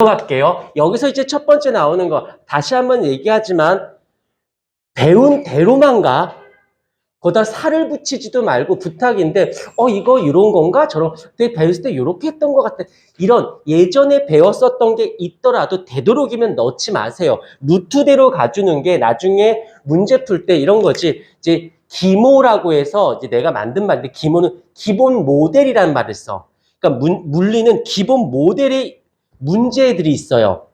들어갈게요. 여기서 이제 첫 번째 나오는 거 다시 한번 얘기하지만 배운 대로만 가. 거기다 살을 붙이지도 말고 부탁인데 이거 이런 건가? 저런 그때 배웠을 때 이렇게 했던 것 같아. 이런 예전에 배웠었던 게 있더라도 되도록이면 넣지 마세요. 루트대로 가주는 게 나중에 문제 풀 때 이런 거지. 이제 기모라고 해서 이제 내가 만든 말인데 기모는 기본 모델이라는 말을 써. 그러니까 물리는 기본 모델의 문제들이 있어요.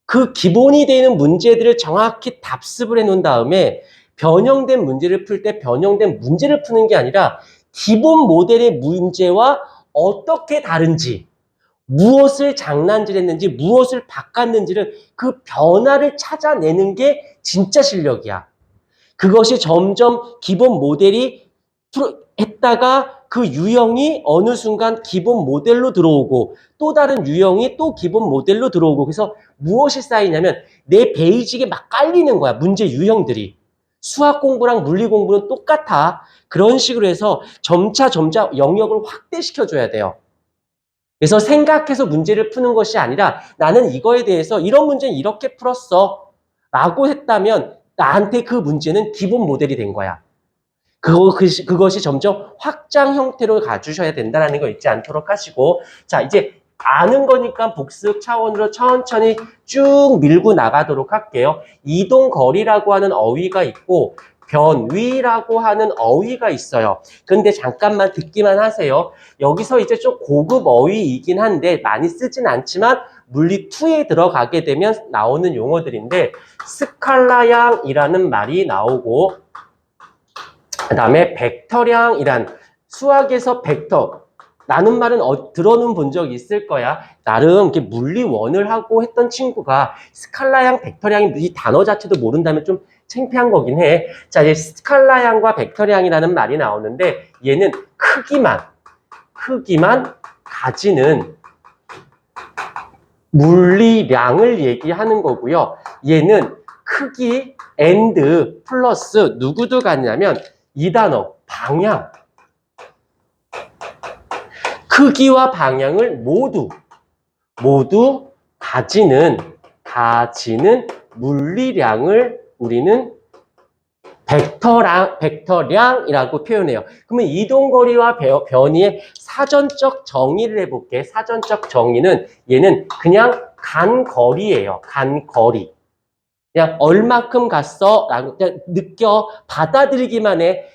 그 기본이 되는 문제들을 정확히 답습을 해놓은 다음에 변형된 문제를 풀 때 변형된 문제를 푸는 게 아니라 기본 모델의 문제와 어떻게 다른지, 무엇을 장난질했는지, 무엇을 바꿨는지를 그 변화를 찾아내는 게 진짜 실력이야. 그것이 점점 기본 모델이 했다가 그 유형이 어느 순간 기본 모델로 들어오고 또 다른 유형이 또 기본 모델로 들어오고 그래서 무엇이 쌓이냐면 내 베이직에 막 깔리는 거야. 문제 유형들이. 수학 공부랑 물리 공부는 똑같아. 그런 식으로 해서 점차 영역을 확대시켜줘야 돼요. 그래서 생각해서 문제를 푸는 것이 아니라 나는 이거에 대해서 이런 문제는 이렇게 풀었어 라고 했다면 나한테 그 문제는 기본 모델이 된 거야. 그것이 점점 확장 형태로 가주셔야 된다는 거 잊지 않도록 하시고 자 이제 아는 거니까 복습 차원으로 천천히 쭉 밀고 나가도록 할게요. 이동거리라고 하는 어휘가 있고 변위라고 하는 어휘가 있어요. 근데 잠깐만 듣기만 하세요. 여기서 이제 좀 고급 어휘이긴 한데 많이 쓰진 않지만 물리 2에 들어가게 되면 나오는 용어들인데 스칼라양이라는 말이 나오고 그 다음에 벡터량이란 수학에서 벡터 라는 말은 들어는 본 적 있을 거야. 나름 이렇게 물리원을 하고 했던 친구가 스칼라양, 벡터량이 이 단어 자체도 모른다면 좀 창피한 거긴 해. 자, 이제 스칼라양과 벡터량이라는 말이 나오는데 얘는 크기만 가지는 물리량을 얘기하는 거고요. 얘는 크기 and 플러스 누구도 같냐면 이 단어 방향 크기와 방향을 모두 가지는 물리량을 우리는 벡터량이라고 표현해요. 그러면 이동거리와 변위의 사전적 정의를 해볼게. 사전적 정의는 얘는 그냥 간 거리예요. 간 거리. 그냥 얼마큼 갔어? 라고 그냥 느껴 받아들이기만 해.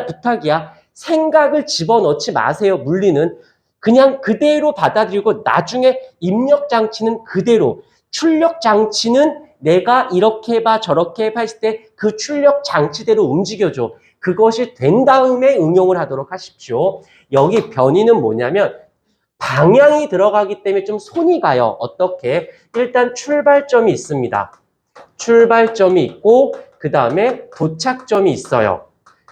부탁이야. 생각을 집어넣지 마세요. 물리는. 그냥 그대로 받아들이고 나중에 입력 장치는 그대로. 출력 장치는 내가 이렇게 해봐 저렇게 해봐 했을 때 그 출력 장치대로 움직여줘. 그것이 된 다음에 응용을 하도록 하십시오. 여기 변이는 뭐냐면 방향이 들어가기 때문에 좀 손이 가요. 어떻게? 일단 출발점이 있습니다. 출발점이 있고 그 다음에 도착점이 있어요.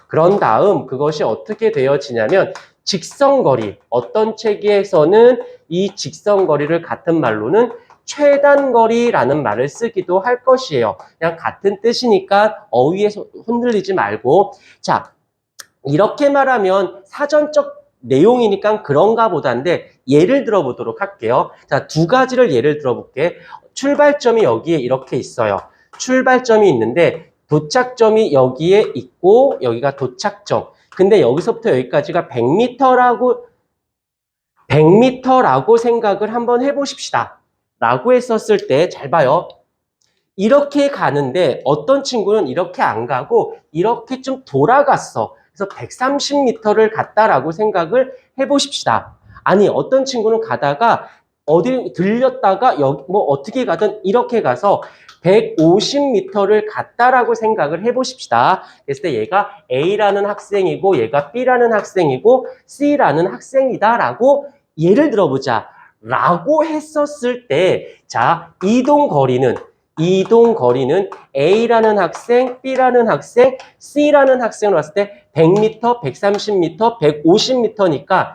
그런 다음 그것이 어떻게 되어지냐면 직선거리. 어떤 책에서는 이 직선거리를 같은 말로는 최단거리라는 말을 쓰기도 할 것이에요. 그냥 같은 뜻이니까 어휘에 흔들리지 말고 자 이렇게 말하면 사전적 내용이니까 그런가 보다인데 예를 들어보도록 할게요. 자, 두 가지를 예를 들어볼게. 출발점이 여기에 이렇게 있어요. 출발점이 있는데 도착점이 여기에 있고 여기가 도착점. 근데 여기서부터 여기까지가 100m라고 생각을 한번 해보십시다. 라고 했었을 때 잘 봐요. 이렇게 가는데 어떤 친구는 이렇게 안 가고 이렇게 좀 돌아갔어. 그래서 130m를 갔다라고 생각을 해보십시다. 아니 어떤 친구는 가다가 어디 들렸다가 여기 뭐 어떻게 가든 이렇게 가서 150m를 갔다라고 생각을 해보십시다. 그랬을 때 얘가 A라는 학생이고 얘가 B라는 학생이고 C라는 학생이다라고 예를 들어보자. 라고 했었을 때 자 이동거리는 A라는 학생, B라는 학생, C라는 학생으로 봤을 때 100m, 130m, 150m니까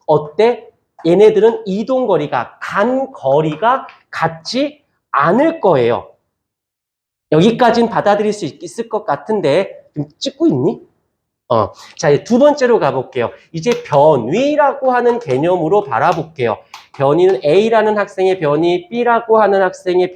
어때? 얘네들은 이동거리가, 간 거리가 같지 않을 거예요. 여기까지는 받아들일 수 있을 것 같은데 지금 찍고 있니? 자, 이제 두 번째로 가볼게요. 이제 변위라고 하는 개념으로 바라볼게요. 변위는 A라는 학생의 변위, B라고 하는 학생의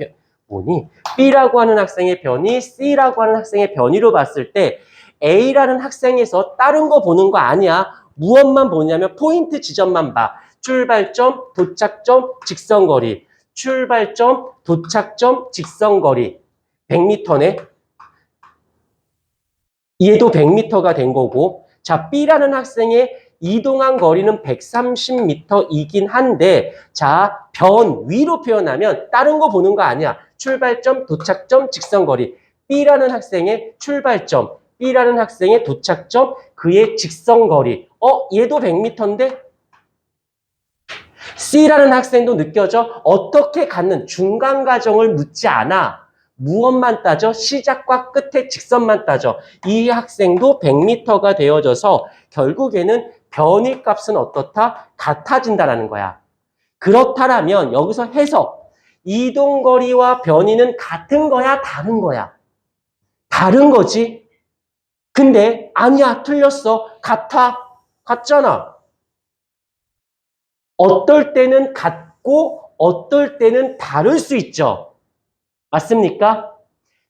B라고 하는 학생의 변위, C라고 하는 학생의 변위로 봤을 때 A라는 학생에서 다른 거 보는 거 아니야. 무엇만 보냐면 포인트 지점만 봐. 출발점, 도착점, 직선거리. 출발점, 도착점, 직선거리. 100m네. 얘도 100m가 된 거고, 자, B라는 학생의 이동한 거리는 130m이긴 한데, 자, 변위로 표현하면 다른 거 보는 거 아니야. 출발점, 도착점, 직선거리. B라는 학생의 출발점, B라는 학생의 도착점, 그의 직선거리. 얘도 100m인데? C라는 학생도 느껴져? 어떻게 갖는 중간 과정을 묻지 않아. 무엇만 따져? 시작과 끝의 직선만 따져. 이 학생도 100m가 되어져서 결국에는 변위 값은 어떻다? 같아진다라는 거야. 그렇다면 여기서 해석. 이동거리와 변위는 같은 거야? 다른 거야? 다른 거지? 근데 아니야, 틀렸어. 같아. 같잖아. 어떨 때는 같고 어떨 때는 다를 수 있죠. 맞습니까?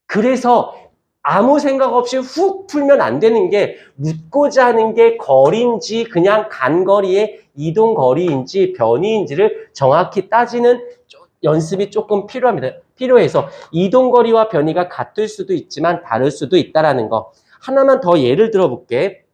그래서 아무 생각 없이 훅 풀면 안 되는 게 묻고자 하는 게 거리인지 그냥 간거리의 이동거리인지 변이인지를 정확히 따지는 연습이 조금 필요해서 이동거리와 변이가 같을 수도 있지만 다를 수도 있다는 거. 하나만 더 예를 들어볼게.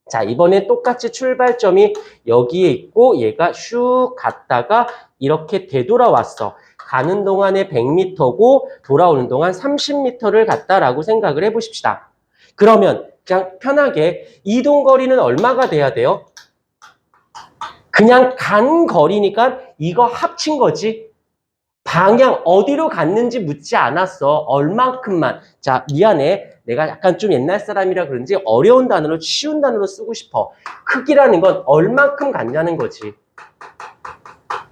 자, 이번에 똑같이 출발점이 여기에 있고 얘가 슉 갔다가 이렇게 되돌아왔어. 가는 동안에 100m고 돌아오는 동안 30m를 갔다라고 생각을 해보십시다. 그러면 그냥 편하게 이동거리는 얼마가 돼야 돼요? 그냥 간 거리니까 이거 합친 거지. 방향 어디로 갔는지 묻지 않았어. 얼만큼만. 자, 미안해. 내가 약간 좀 옛날 사람이라 그런지 어려운 단어로 쉬운 단어로 쓰고 싶어. 크기라는 건 얼만큼 갔냐는 거지.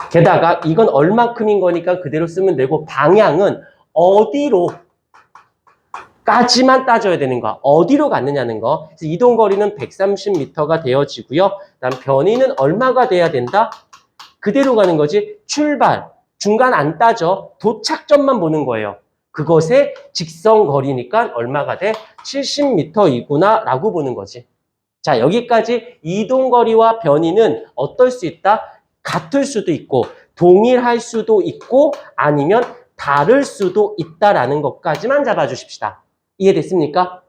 게다가 이건 얼만큼인 거니까 그대로 쓰면 되고 방향은 어디로까지만 따져야 되는 거야. 어디로 갔느냐는 거. 그래서 이동거리는 130m가 되어지고요. 그다음 변이는 얼마가 돼야 된다? 그대로 가는 거지. 출발. 중간 안 따져. 도착점만 보는 거예요. 그것의 직선거리니까 얼마가 돼? 70m이구나 라고 보는 거지. 자, 여기까지 이동거리와 변이는 어떨 수 있다? 같을 수도 있고 동일할 수도 있고 아니면 다를 수도 있다라는 것까지만 잡아주십시다. 이해됐습니까?